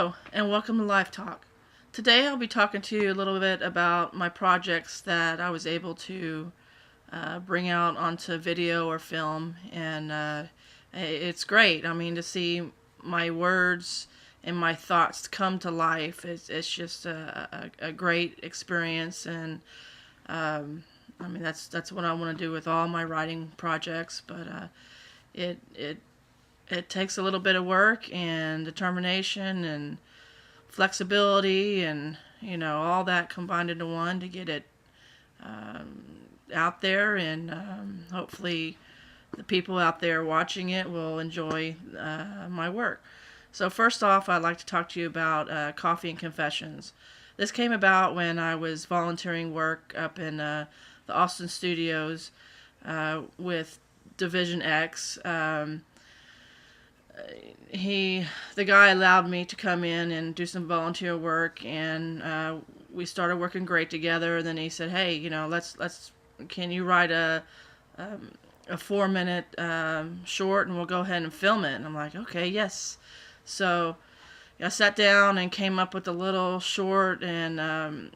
Hello, and welcome to Live Talk. Today I'll be talking to you a little bit about my projects that I was able to bring out onto video or film, and it's great. I mean, to see my words and my thoughts come to life, it's just a great experience, and I mean that's what I want to do with all my writing projects, but it it it takes a little bit of work and determination and flexibility and all that combined into one to get it um, out there, and hopefully the people out there watching it will enjoy my work. So first off, I'd like to talk to you about Coffee and Confessions. This came about when I was volunteering work up in the Austin studios with Division X. The guy allowed me to come in and do some volunteer work, and we started working great together. And then he said, "Hey, let's can you write a 4 minute short, and we'll go ahead and film it?" And I'm like, "Okay, yes." So I sat down and came up with a little short, and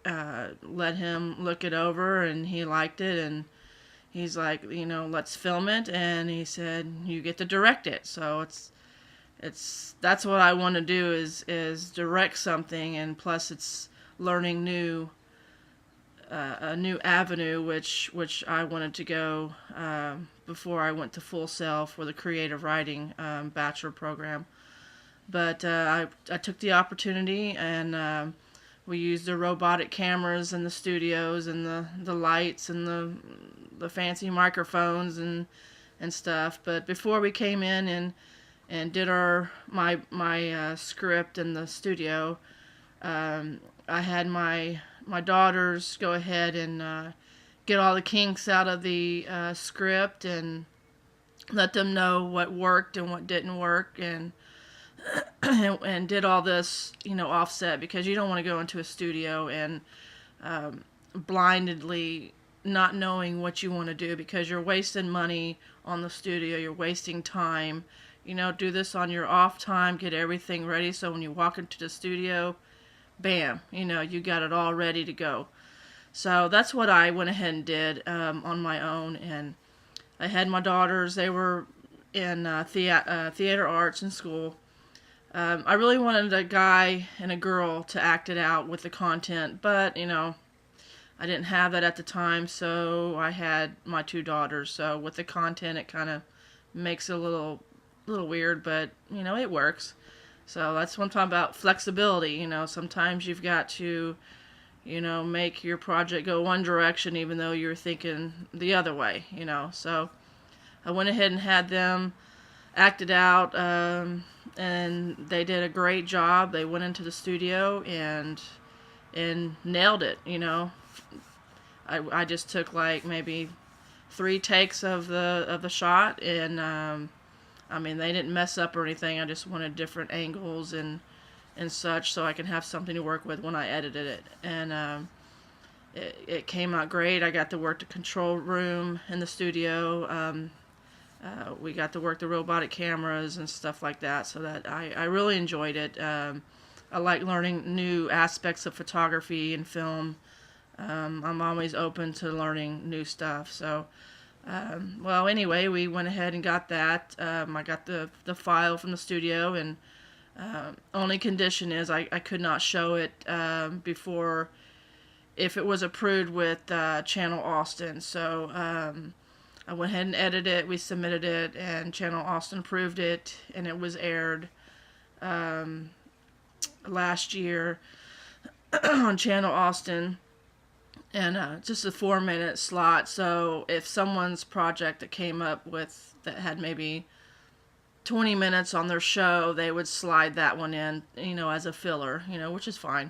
let him look it over, and he liked it, and he's like, let's film it, and he said, you get to direct it. So that's what I want to do is direct something, and plus it's learning a new avenue which I wanted to go before I went to Full Sail for the creative writing bachelor program. But I took the opportunity, and we used the robotic cameras in the studios, and the lights, and the fancy microphones and stuff. But before we came in and did my script in the studio, I had my daughters go ahead and get all the kinks out of the script and let them know what worked and what didn't work, and and did all this offset, because you don't want to go into a studio and blindly not knowing what you want to do, because you're wasting money on the studio, you're wasting time. Do this on your off time, get everything ready, so when you walk into the studio, bam, you got it all ready to go. So that's what I went ahead and did on my own. And I had my daughters, they were in theater arts in school. I really wanted a guy and a girl to act it out with the content, but I didn't have that at the time, so I had my two daughters. So with the content, it kind of makes it a little weird, but it works. So that's what I'm talking about, flexibility. Sometimes you've got to make your project go one direction even though you're thinking the other way. So I went ahead and had them act it out, and they did a great job. They went into the studio and nailed it. I just took like maybe 3 takes of the shot, and I mean, they didn't mess up or anything. I just wanted different angles and such, so I can have something to work with when I edited it. And it came out great. I got to work the control room in the studio. We got to work the robotic cameras and stuff like that, so that I really enjoyed it. I like learning new aspects of photography and film. I'm always open to learning new stuff. So, well, anyway, we went ahead and got that. I got the file from the studio, and only condition is I could not show it before, if it was approved with Channel Austin. So I went ahead and edited it. We submitted it, and Channel Austin approved it, and it was aired last year on Channel Austin. And just a 4-minute slot. So if someone's project that came up with that had maybe 20 minutes on their show, they would slide that one in, as a filler, which is fine.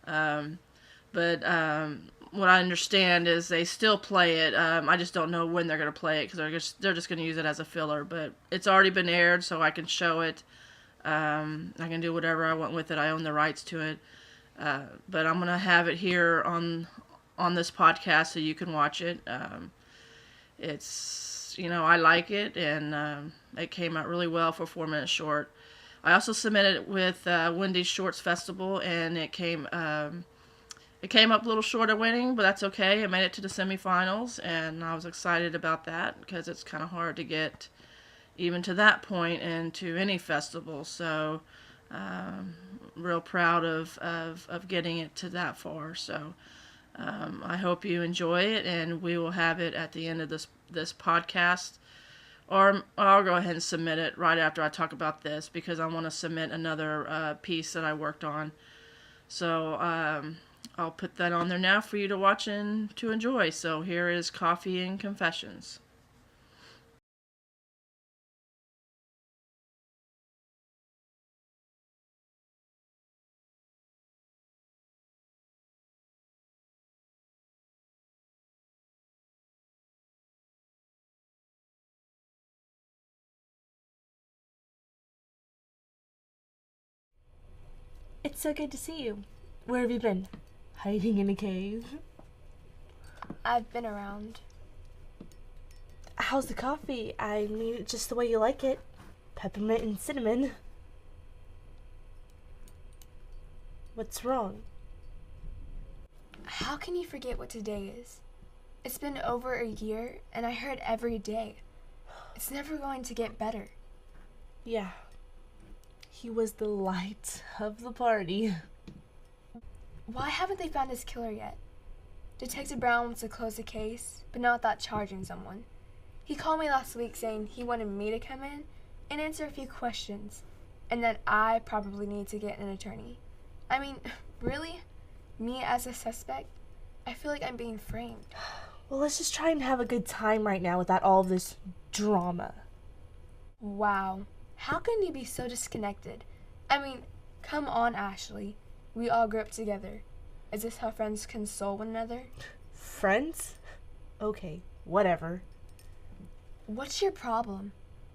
But what I understand is they still play it. I just don't know when they're going to play it, because they're just going to use it as a filler. But it's already been aired, so I can show it. I can do whatever I want with it. I own the rights to it. But I'm going to have it here on this podcast so you can watch it. It's, I like it, and it came out really well for a 4-minute short. I also submitted with Wendy's Shorts Festival, and it came up a little short of winning, but that's okay. It made it to the semifinals, and I was excited about that because it's kind of hard to get even to that point into any festival. So, real proud of getting it to that far. So, I hope you enjoy it, and we will have it at the end of this podcast. Or I'll go ahead and submit it right after I talk about this because I want to submit another piece that I worked on. So I'll put that on there now for you to watch and to enjoy. So here is Coffee and Confessions. It's so good to see you. Where have you been? Hiding in a cave? I've been around. How's the coffee? I made it just the way you like it. Peppermint and cinnamon. What's wrong? How can you forget what today is? It's been over a year, and I hear it every day. It's never going to get better. Yeah. He was the light of the party. Why haven't they found his killer yet? Detective Brown wants to close the case, but not without charging someone. He called me last week saying he wanted me to come in and answer a few questions, and that I probably need to get an attorney. I mean, really? Me as a suspect? I feel like I'm being framed. Well, let's just try and have a good time right now without all this drama. Wow. How can you be so disconnected? I mean, come on, Ashley. We all grew up together. Is this how friends console one another? Friends? Okay, whatever. What's your problem?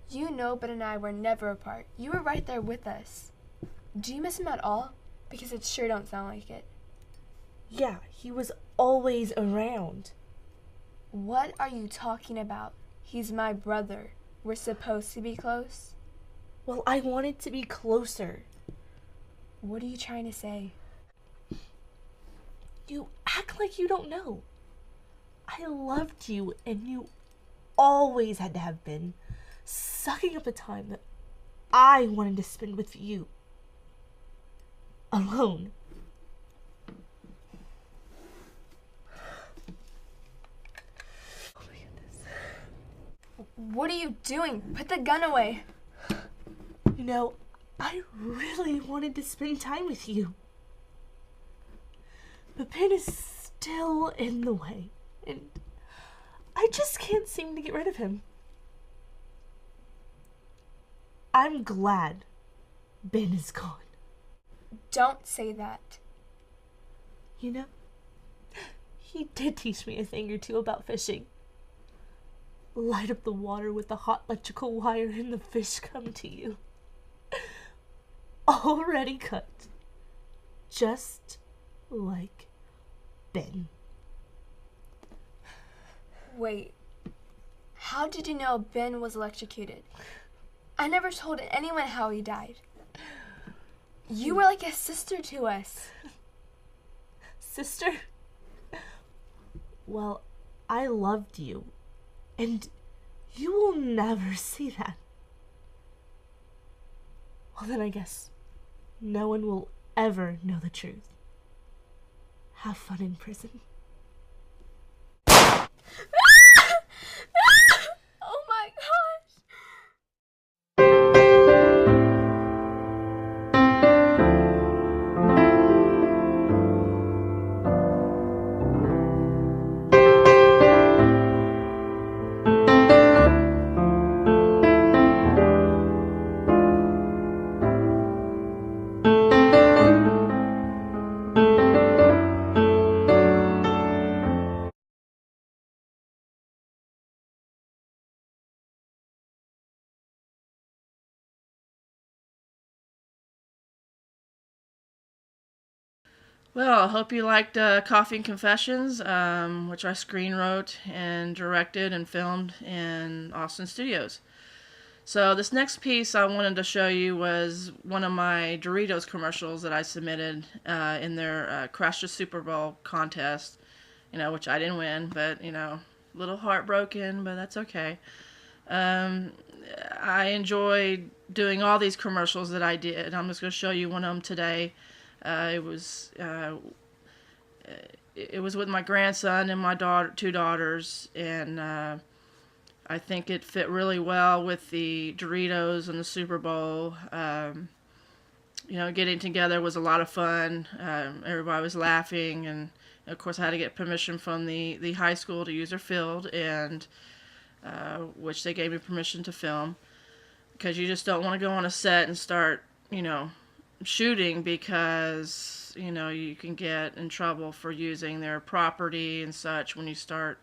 You know Ben and I were never apart. You were right there with us. Do you miss him at all? Because it sure don't sound like it. Yeah, he was always around. What are you talking about? He's my brother. We're supposed to be close? Well, I wanted to be closer. What are you trying to say? You act like you don't know. I loved you, and you always had to have been sucking up the time that I wanted to spend with you. Alone. Oh my goodness. What are you doing? Put the gun away. You know, I really wanted to spend time with you. But Ben is still in the way, and I just can't seem to get rid of him. I'm glad Ben is gone. Don't say that. You know, he did teach me a thing or two about fishing. Light up the water with the hot electrical wire and the fish come to you. Already cut. Just like Ben. Wait. How did you know Ben was electrocuted? I never told anyone how he died. You were like a sister to us. Sister? Well, I loved you, and you will never see that. Well, then I guess no one will ever know the truth. Have fun in prison. Oh my gosh! Well, I hope you liked Coffee and Confessions, which I screen wrote and directed and filmed in Austin Studios. So this next piece I wanted to show you was one of my Doritos commercials that I submitted in their Crash the Super Bowl contest, which I didn't win, but, a little heartbroken, but that's okay. Um, I enjoyed doing all these commercials that I did. I'm just going to show you one of them today. It was with my grandson and my two daughters, and I think it fit really well with the Doritos and the Super Bowl. Getting together was a lot of fun. Everybody was laughing, and of course I had to get permission from the high school to use their field, and which they gave me permission to film, because you just don't want to go on a set and start, shooting, because, you can get in trouble for using their property and such when you start,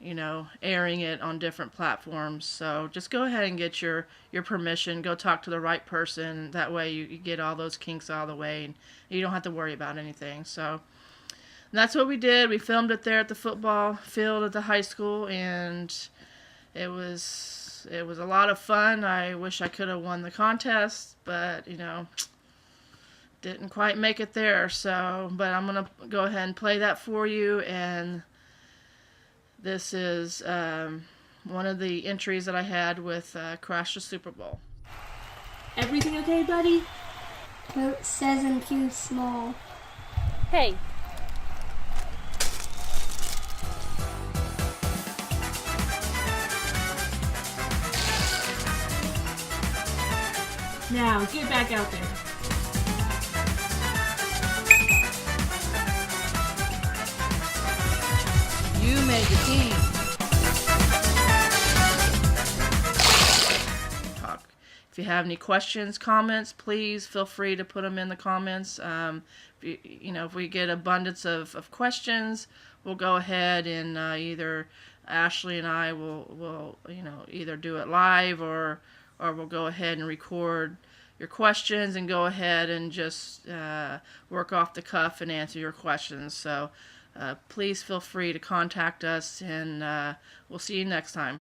airing it on different platforms. So just go ahead and get your permission. Go talk to the right person. That way you get all those kinks out of the way, and you don't have to worry about anything. So that's what we did. We filmed it there at the football field at the high school, and it was a lot of fun. I wish I could have won the contest, but didn't quite make it there. So, but I'm gonna go ahead and play that for you, and this is one of the entries that I had with Crash the Super Bowl. Everything okay, buddy? Well, it says in Q small. Hey. Now, get back out there. You made the team. If you have any questions, comments, please feel free to put them in the comments. If we get abundance of questions, we'll go ahead and either Ashley and I will either do it live, or we'll go ahead and record your questions and go ahead and just work off the cuff and answer your questions. So please feel free to contact us, and we'll see you next time.